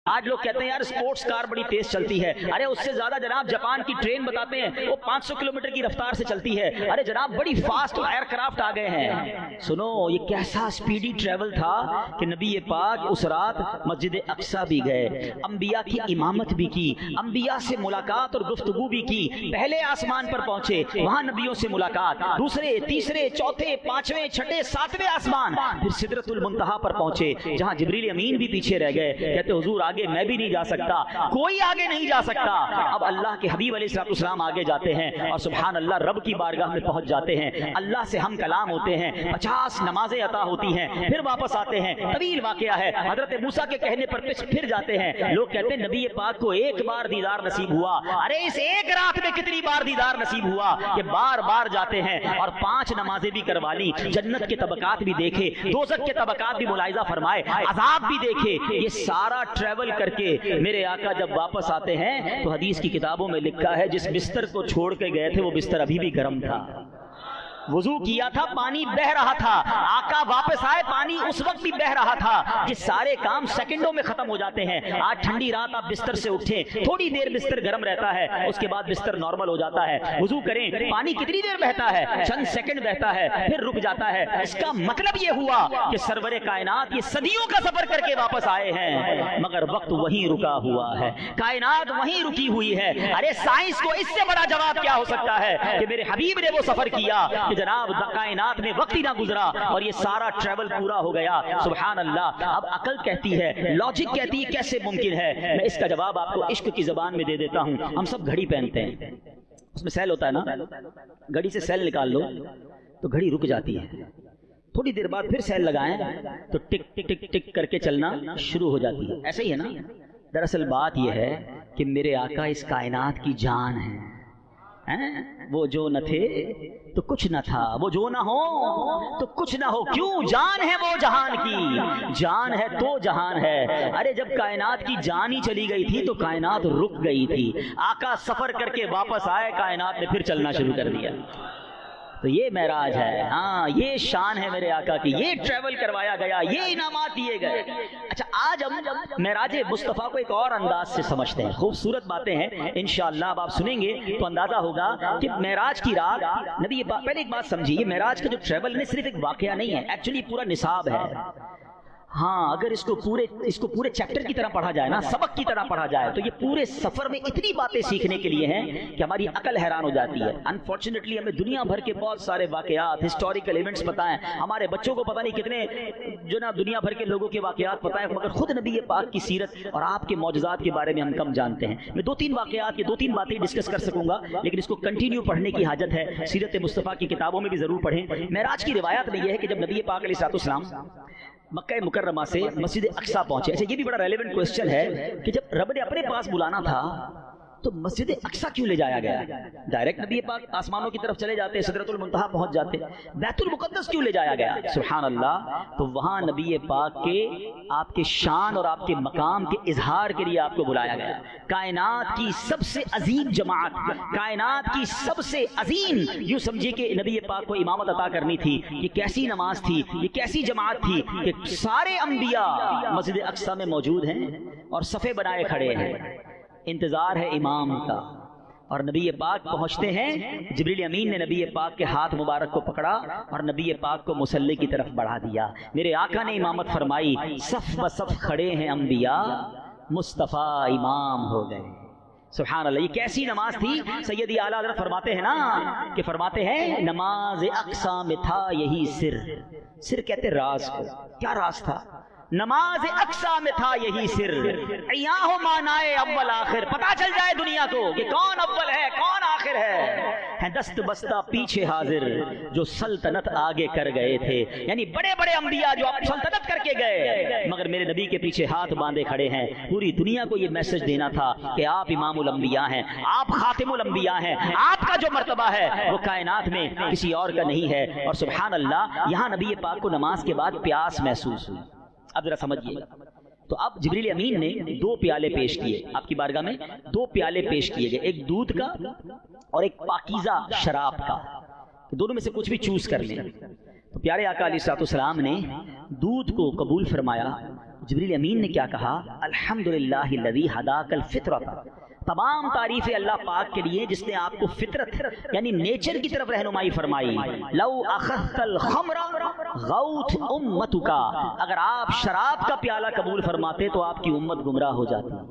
آج لوگ کہتے ہیں یار سپورٹس کار بڑی تیز چلتی ہے، ارے اس سے زیادہ جناب جاپان کی ٹرین بتاتے ہیں وہ 500 کلومیٹر کی رفتار سے چلتی ہے، ارے جناب بڑی فاسٹ ایئر کرافٹ آ گئے ہیں۔ سنو یہ کیسا سپیڈی ٹریول تھا کہ نبی پاک اس رات مسجد اقصی بھی گئے، انبیاء کی امامت بھی کی، انبیاء سے ملاقات اور گفتگو بھی کی، پہلے آسمان پر پہنچے وہاں نبیوں سے ملاقات، دوسرے تیسرے چوتھے پانچویں چھٹے ساتویں آسمان، پھر سدرۃ المنتہا پر پہنچے جہاں جبریل امین بھی پیچھے رہ گئے، کہتے حضور آگے میں بھی نہیں جا سکتا، کوئی آگے نہیں جا سکتا۔ اب اللہ کے حبیب علیہ السلام آگے جاتے ہیں اور سبحان اللہ رب کی بارگاہ میں پہنچ جاتے ہیں، اللہ سے ہم کلام ہوتے ہیں، 50 نمازیں عطا ہوتی ہیں، پھر واپس آتے ہیں، طویل واقعہ ہے، حضرت موسیٰ کے کہنے پر پھر جاتے ہیں، لوگ کہتے ہیں نبی پاک کو ایک بار دیدار نصیب ہوا، ارے اس ایک رات میں کتنی بار دیدار نصیب ہوا کہ بار بار جاتے ہیں اور 5 نمازیں بھی کروا لی، جنت کے طبقات بھی دیکھے، دوزخ کے طبقات بھی ملاحظہ فرمائے، عذاب بھی دیکھے، یہ سارا ٹریول کر کے میرے آقا جب واپس آتے ہیں تو حدیث کی کتابوں میں لکھا ہے جس بستر کو چھوڑ کے گئے تھے وہ بستر ابھی بھی گرم تھا، وضو کیا تھا پانی بہ رہا تھا، آقا واپس آئے پانی اس وقت بھی بہ رہا تھا، جس سارے کام سیکنڈوں میں ختم ہو جاتے ہیں۔ آج ٹھنڈی رات آپ بستر سے اٹھیں، تھوڑی دیر بستر گرم رہتا ہے، اس کے بعد بستر نارمل ہو جاتا ہے، وضو کریں پانی کتنی دیر بہتا ہے، چند سیکنڈ بہتا ہے پھر رک جاتا ہے۔ اس کا مطلب یہ ہوا کہ سرور کائنات یہ صدیوں کا سفر کر کے واپس آئے ہیں مگر وقت وہیں رکا ہوا ہے، کائنات وہیں رکی ہوئی ہے۔ ارے سائنس کو اس سے بڑا جواب کیا ہو سکتا ہے کہ میرے حبیب نے وہ سفر کیا کہ جناب کائنات میں وقت ہی نہ گزرا اور یہ سارا ٹریول پورا ہو گیا، سبحان اللہ۔ اب عقل کہتی ہے، لاجک کہتی ہے کیسے ممکن ہے، میں اس کا جواب آپ کو عشق کی زبان میں دے دیتا ہوں۔ ہم سب گھڑی پہنتے ہیں، اس میں سیل ہوتا ہے نا، گھڑی سے سیل نکال لو تو گھڑی رک جاتی ہے، تھوڑی دیر بعد پھر سیل لگائیں تو ٹک ٹک ٹک ٹک کر کے چلنا شروع ہو جاتی ہے، ایسے ہی ہے نا۔ دراصل بات یہ ہے کہ میرے آقا اس کائنات کی جان ہے، وہ جو نہ تھے تو کچھ نہ تھا، وہ جو نہ ہو تو کچھ نہ ہو، کیوں جان ہے وہ جہان کی، جان ہے تو جہان ہے۔ ارے جب کائنات کی جان ہی چلی گئی تھی تو کائنات رک گئی تھی، آقا سفر کر کے واپس آئے، کائنات نے پھر چلنا شروع کر دیا۔ تو یہ معراج ہے، ہاں یہ شان ہے میرے آقا کی، یہ ٹریول کروایا گیا، یہ انعامات دیے گئے۔ اچھا آج ہم معراج مصطفیٰ کو ایک اور انداز سے سمجھتے ہیں، خوبصورت باتیں ہیں انشاءاللہ، اب آپ سنیں گے تو اندازہ ہوگا کہ معراج کی رات نبی پہلے ایک بات سمجھیے، معراج کا جو ٹریول نہیں صرف ایک واقعہ نہیں ہے، ایکچولی پورا نصاب ہے۔ ہاں اگر اس کو پورے چیپٹر کی طرح پڑھا جائے نا، سبق کی طرح پڑھا جائے تو یہ پورے سفر میں اتنی باتیں سیکھنے کے لیے ہیں کہ ہماری عقل حیران ہو جاتی ہے۔ انفارچونیٹلی ہمیں دنیا بھر کے بہت سارے واقعات، ہسٹوریکل ایونٹس پتہ ہیں، ہمارے بچوں کو پتہ نہیں کتنے جو نا دنیا بھر کے لوگوں کے واقعات پتہ ہیں، مگر خود نبی پاک کی سیرت اور آپ کے معجزات کے بارے میں ہم کم جانتے ہیں۔ میں 2-3 واقعات کی 2-3 باتیں ڈسکس کر سکوں گا، لیکن اس کو کنٹینیو پڑھنے کی حاجت ہے، سیرت مصطفیٰ کی کتابوں میں بھی ضرور پڑھیں۔ معراج کی روایت میں یہ ہے کہ جب نبی پاک علیہ السلام مکہ مکرمہ سے مسجد اقصی پہنچے، اچھا یہ بھی بڑا ریلیونٹ کوسچن ہے کہ جب رب نے اپنے پاس بلانا تھا تو مسجد اقصی کیوں لے جایا گیا؟ ڈائریکٹ نبی پاک آسمانوں کی طرف چلے جاتے، سدرۃ المنتہا پہنچ جاتے، بیت المقدس کیوں لے جایا گیا؟ سبحان اللہ، تو وہاں نبی پاک کے آپ کے شان اور آپ کے مقام کے اظہار کے لیے آپ کو بلایا گیا۔ کائنات کی سب سے عظیم جماعت، کائنات کی سب سے عظیم، یوں سمجھے کہ نبی پاک کو امامت عطا کرنی تھی، یہ کیسی نماز تھی، یہ کیسی جماعت تھی کہ سارے انبیاء مسجد اقصی میں موجود ہیں اور صفے بنائے کھڑے ہیں، انتظار ہے امام کا، اور نبی پاک پہنچتے ہیں، جبریل امین نے نبی پاک کے ہاتھ مبارک کو پکڑا اور نبی پاک کو مصلی کی طرف بڑھا دیا، میرے آقا نے امامت فرمائی، صف بصف کھڑے ہیں انبیاء، مصطفیٰ امام ہو گئے۔ سبحان اللہ، یہ کیسی نماز تھی؟ سیدی اعلیٰ حضرت فرماتے ہیں نا کہ فرماتے ہیں نماز اقصی میں تھا یہی سر کہتے راز کو، کیا راز تھا؟ نماز اقصی میں تھا یہی سر، عیاں ہو مانائے اول آخر، پتا چل جائے دنیا کو کہ کون اول ہے کون آخر ہے دست بستہ پیچھے حاضر جو سلطنت آگے کر گئے تھے، یعنی بڑے بڑے انبیاء جو سلطنت کر کے گئے مگر میرے نبی کے پیچھے ہاتھ باندھے کھڑے ہیں۔ پوری دنیا کو یہ میسج دینا تھا کہ آپ امام الانبیاء ہیں، آپ خاتم الانبیاء ہیں، آپ کا جو مرتبہ ہے وہ کائنات میں کسی اور کا نہیں ہے۔ اور سبحان اللہ، یہاں نبی پاک کو نماز کے بعد پیاس محسوس ہوئی۔ اب ذرا سمجھیے، تو اب جبریل امین نے 2 پیالے پیش کیے آپ کی بارگاہ میں، 2 پیالے پیش کیے گئے، ایک دودھ کا اور ایک پاکیزہ شراب کا، دونوں میں سے کچھ بھی چوز کر لیں۔ تو پیارے آقا علیہ السلام نے دودھ کو قبول فرمایا جبریل امین نے کیا کہا؟ الحمدللہ الذی ہداک الفطرۃ، تمام تعریفیں اللہ پاک کے لیے جس نے آپ کو فطرت یعنی نیچر کی طرف رہنمائی فرمائی۔ لو اخذت الخمر غوت امتک، اگر آپ شراب کا پیالہ قبول فرماتے تو آپ کی امت گمراہ ہو جاتی۔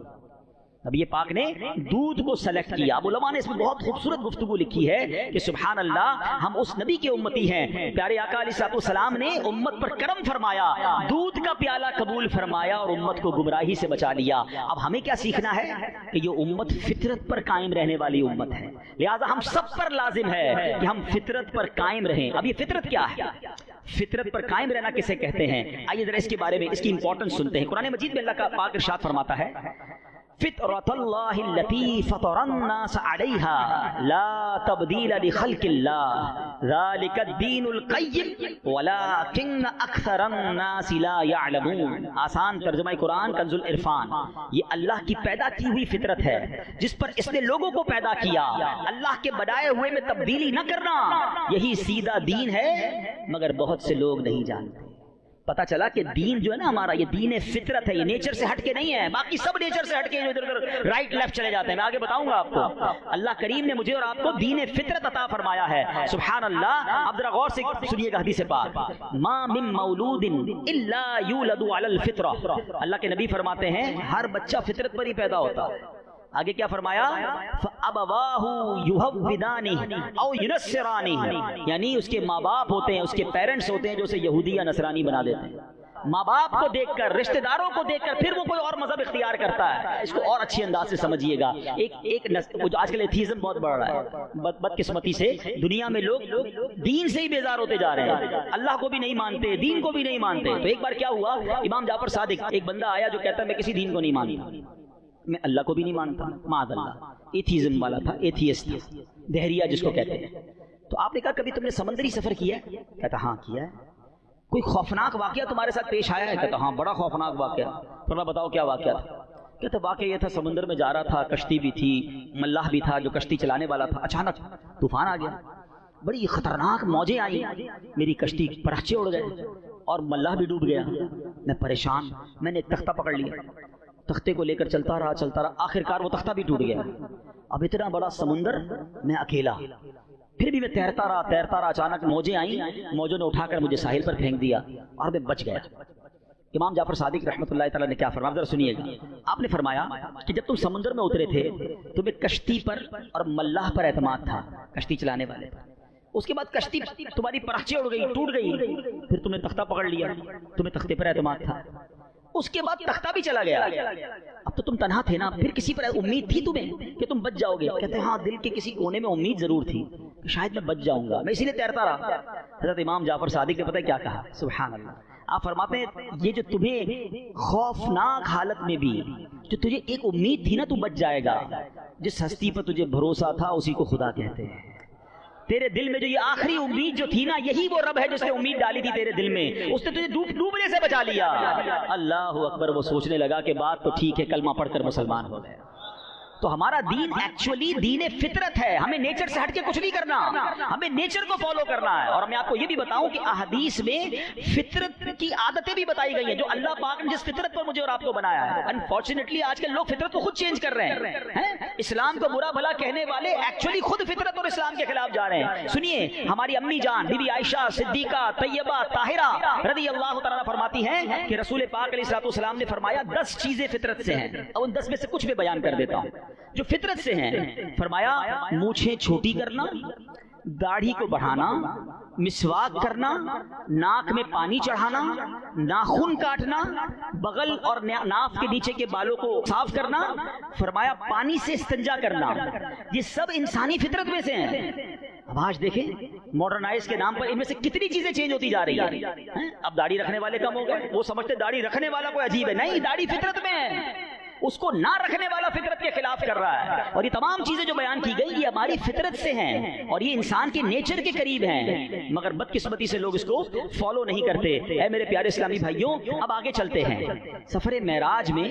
نبی پاک نے دودھ کو سلیکٹ کیا۔ اب علماء نے اس میں بہت خوبصورت گفتگو لکھی ہے کہ سبحان اللہ، ہم اس نبی کے امتی ہیں، پیارے آقا علیہ السلام نے امت پر کرم فرمایا، دودھ کا پیالہ قبول فرمایا اور امت کو گمراہی سے بچا لیا۔ اب ہمیں کیا سیکھنا ہے کہ یہ امت فطرت پر قائم رہنے والی امت ہے، لہٰذا ہم سب پر لازم ہے کہ ہم فطرت پر قائم رہیں۔ اب یہ فطرت کیا ہے؟ فطرت پر قائم رہنا کسے کہتے ہیں؟ آئیے ذرا اس کے بارے میں اس کی امپورٹنس سنتے ہیں۔ قرآن مجید میں اللہ کا پاک ارشاد فرماتا ہے، فطرۃ اللہ التی فطر الناس علیہا لا تبدیل لخلق اللہ ذالک الدین القیم ولکن اکثر الناس لا یعلمون۔ آسان ترجمہ قرآن کنز العرفان، یہ اللہ کی پیدا کی ہوئی فطرت ہے جس پر اس نے لوگوں کو پیدا کیا۔ اللہ کے بنائے ہوئے میں تبدیلی نہ کرنا، یہی سیدھا دین ہے، مگر بہت سے لوگ نہیں جانتے۔ پتا چلا کہ دین جو ہے نا ہمارا، یہ دین فطرت ہے، یہ نیچر سے ہٹ کے نہیں ہے۔ باقی سب نیچر سے ہٹ کے ادھر ادھر رائٹ لیفٹ چلے جاتے ہیں، میں آگے بتاؤں گا آپ کو۔ اللہ کریم نے مجھے اور آپ کو دین فطرت عطا فرمایا ہے، سبحان اللہ۔ اب ذرا غور سے سنیے گا حدیث پاک، ما من مولود الا یولد علی الفطرہ، اللہ کے نبی فرماتے ہیں ہر بچہ فطرت پر ہی پیدا ہوتا ہے۔ آگے کیا فرمایا؟ فَأَبَوَاهُ يُهَوِّدَانِهِ أَوْ يُنَصِّرَانِهِ، یعنی اس کے ماں باپ ہوتے ہیں، اس کے پیرنٹس ہوتے ہیں جو اسے یہودی یا نصرانی بنا دیتے ہیں۔ ماں باپ کو دیکھ کر، رشتہ داروں کو دیکھ کر پھر وہ کوئی اور مذہب اختیار کرتا ہے۔ اس کو اور اچھی انداز سے سمجھیے گا۔ آج کل ایتھیزم بہت بڑھ رہا ہے، بدقسمتی سے دنیا میں لوگ دین سے ہی بیزار ہوتے جا رہے ہیں، اللہ کو بھی نہیں مانتے، دین کو بھی نہیں مانتے۔ تو ایک بار کیا ہوا، امام جعفر صادق، ایک بندہ آیا جو کہتا ہے میں کسی دین کو نہیں مانتا، میں اللہ کو بھی نہیں مانتا، معاذ اللہ، ایتھیزم والا تھا، ایتھیسٹ تھا، دہریہ جس کو کہتے ہیں۔ تو آپ نے کہا کبھی تم نے سمندری سفر کیا ہے؟ کہتا ہاں کیا ہے۔ کوئی خوفناک واقعہ تمہارے ساتھ پیش آیا ہے؟ کہتا ہاں بڑا خوفناک واقعہ۔ فرمایا بتاؤ کیا واقعہ تھا؟ کہتا واقعہ یہ تھا سمندر میں جا رہا تھا، کشتی بھی تھی، ملاح بھی تھا جو کشتی چلانے والا تھا، اچانک طوفان آ گیا، بڑی خطرناک موجیں آئی، میری کشتی پرچے اڑ گئے اور ملاح بھی ڈوب گیا۔ میں پریشان، میں نے ایک تختہ پکڑ لیا، تختے کو لے کر چلتا رہا، آخر کار وہ تختہ بھی ٹوٹ گیا۔ اب اتنا بڑا سمندر، میں اکیلا، پھر بھی میں تیرتا رہا، اچانک موجیں آئیں، موجوں نے اٹھا کر مجھے ساحل پر پھینک دیا اور میں بچ گیا۔ امام جعفر صادق رحمۃ اللہ تعالیٰ نے کیا فرمایا، ذرا سنیے گا۔ آپ نے فرمایا کہ جب تم سمندر میں اترے تھے تمہیں کشتی پر اور ملاح پر اعتماد تھا، کشتی چلانے والے پر۔ اس کے بعد کشتی تمہاری پرچے اڑ گئی، ٹوٹ گئی، پھر تم نے تختہ پکڑ لیا، تمہیں تختے پر اعتماد تھا۔ اس کے بعد تختہ بھی چلا گیا، اب تو تم تنہا تھے نا، پھر کسی پر امید تھی تمہیں کہ تم بچ جاؤ گے؟ کہتے ہیں ہاں دل کے کسی کونے میں امید ضرور تھی کہ شاید میں بچ جاؤں گا، میں اسی لیے تیرتا رہا۔ حضرت امام جعفر صادق نے پتہ کیا کہا، سبحان اللہ، آپ فرماتے ہیں یہ جو تمہیں خوفناک حالت میں بھی جو تجھے ایک امید تھی نا تو بچ جائے گا، جس ہستی پر تجھے بھروسہ تھا اسی کو خدا کہتے ہیں۔ تیرے دل میں جو یہ آخری امید جو تھی نا، یہی وہ رب ہے جس نے امید ڈالی تھی تیرے دل میں، اس نے تجھے ڈوبنے سے بچا لیا۔ اللہ اکبر، وہ سوچنے لگا کہ بات تو ٹھیک ہے، کلمہ پڑھ کر مسلمان ہو گئے۔ تو ہمارا دین ایکچولی دین فطرت ہے، ہمیں نیچر سے ہٹ کے کچھ نہیں کرنا، ہمیں نیچر کو فالو کرنا ہے۔ اور میں آپ کو یہ بھی بتاؤں کہ احادیث میں فطرت کی عادتیں بھی بتائی گئی ہیں جو اللہ پاک نے جس فطرت پر مجھے اور آپ کو بنایا ہے۔ انفارچونیٹلی آج کل لوگ فطرت کو خود چینج کر رہے ہیں، اسلام کو برا بھلا کہنے والے ایکچولی خود فطرت اور اسلام کے خلاف جا رہے ہیں۔ سنیے، ہماری امی جان بی بی عائشہ صدیقہ طیبہ طاہرہ رضی اللہ تعالیٰ فرماتی ہیں کہ رسول پاک علیہ السلام نے فرمایا 10 چیزیں فطرت سے ہیں، اور ان 10 میں سے کچھ بھی بیان کر دیتا ہوں جو فطرت سے ہیں۔ فرمایا مونچھیں چھوٹی کرنا، داڑھی کو بڑھانا، مسواک کرنا، ناک میں پانی چڑھانا، ناخن کاٹنا، بغل اور ناف کے نیچے کے بالوں کو صاف کرنا، فرمایا پانی سے استنجا کرنا، یہ سب انسانی فطرت میں سے ہیں۔ اب آج دیکھیں ماڈرنائز کے نام پر ان میں سے کتنی چیزیں چینج ہوتی جا رہی ہیں۔ اب داڑھی رکھنے والے کم ہو گئے، وہ سمجھتے داڑھی رکھنے والا کوئی عجیب ہے، نہیں، داڑھی فطرت میں ہے، اس کو نہ رکھنے والا فطرت کے خلاف کر رہا ہے۔ اور یہ تمام چیزیں جو بیان کی گئی یہ ہماری فطرت سے ہیں اور یہ انسان کے نیچر کے قریب ہیں، مگر بدقسمتی سے لوگ اس کو فالو نہیں کرتے۔ اے میرے پیارے اسلامی بھائیوں، اب آگے چلتے ہیں۔ سفر معراج میں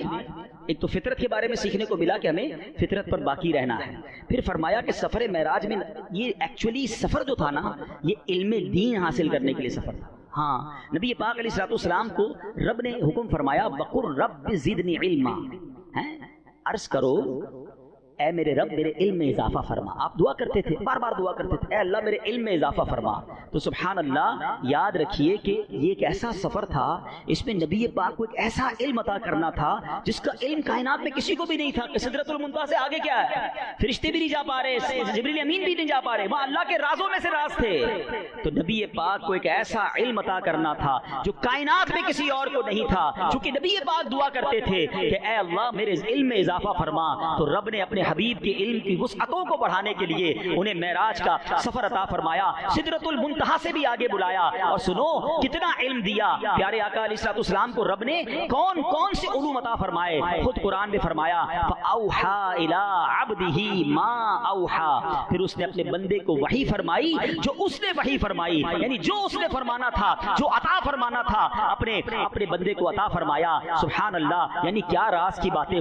ایک تو فطرت کے بارے میں سیکھنے کو ملا کہ ہمیں فطرت پر باقی رہنا ہے، پھر فرمایا کہ سفر معراج میں یہ ایکچولی سفر جو تھا نا، یہ علم دین حاصل کرنے کے لیے سفر تھا۔ ہاں نبی پاک علیہ الصلوۃ والسلام کو رب نے حکم فرمایا وقر رب زدنی علما، عرض کرو اے میرے رب میرے علم میں اضافہ فرما. آپ دعا کرتے تھے، بار بار دعا کرتے تھے اے اللہ میرے علم میں اضافہ فرما. تو سبحان اللہ، یاد رکھیے کہ یہ ایک ایسا سفر تھا، اس میں نبی پاک کو ایک ایسا علم عطا کرنا تھا جس کا علم کائنات میں کسی کو بھی نہیں تھا کہ سدرۃ المنتہا سے آگے کیا ہے. فرشتے بھی نہیں جا پا رہے، جبریل امین بھی نہیں جا پا رہے، وہاں اللہ کے رازوں میں سے راز تھے. تو نبی پاک کو ایک ایسا علم عطا کرنا تھا جو کائنات میں کسی اور کو نہیں تھا. چونکہ نبی پاک دعا کرتے تھے کہ اے اللہ میرے علم میں اضافہ فرما، تو رب نے اپنے حبیب کے علم کی وسعتوں کو بڑھانے کے لیے انہیں معراج کا سفر عطا فرمایا، سدرۃ المنتہا سے بھی آگے بلایا. اور سنو کتنا علم دیا پیارے آقا علیہ الصلوۃ والسلام کو رب نے، کون کون سے علوم عطا فرمائے. خود قرآن میں فرمایا فَأَوْحَا إِلَىٰ عَبْدِهِ مَا أَوْحَا، پھر اس نے اپنے بندے کو وحی فرمائی جو اس نے وحی فرمائی، یعنی جو اس نے فرمانا تھا، جو عطا فرمانا تھا اپنے بندے کو عطا فرمایا. سبحان اللہ، یعنی کیا راز کی باتیں